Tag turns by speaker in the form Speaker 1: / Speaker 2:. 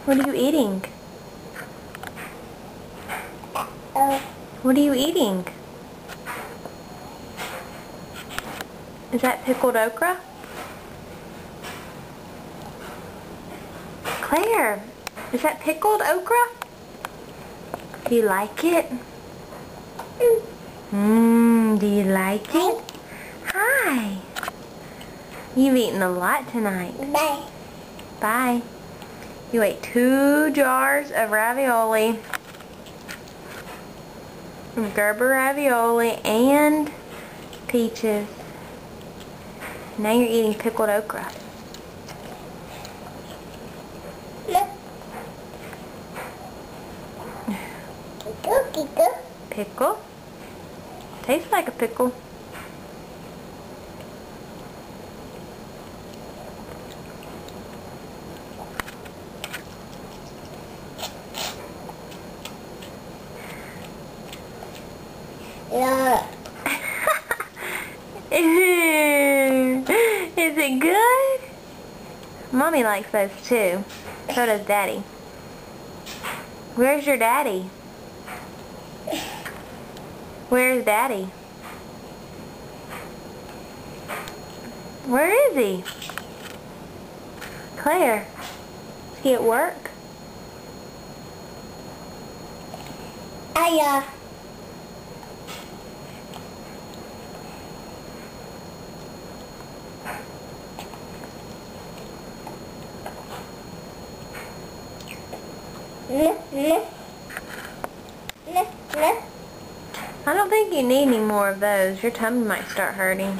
Speaker 1: What are you eating? What are you eating? Is that pickled okra? Claire, is that pickled okra? Do you like it? Do you like it? Hi. You've eaten a lot tonight.
Speaker 2: Bye.
Speaker 1: Bye. You ate 2 jars of ravioli. Gerber ravioli and peaches. Now you're eating pickled okra. Pickle? Tastes like a pickle.
Speaker 2: Yeah.
Speaker 1: Is it good? Mommy likes those too. So does Daddy. Where's your daddy? Where's Daddy? Where is he? Claire, is he at work?
Speaker 2: Aya.
Speaker 1: I don't think you need any more of those. Your tummy might start hurting.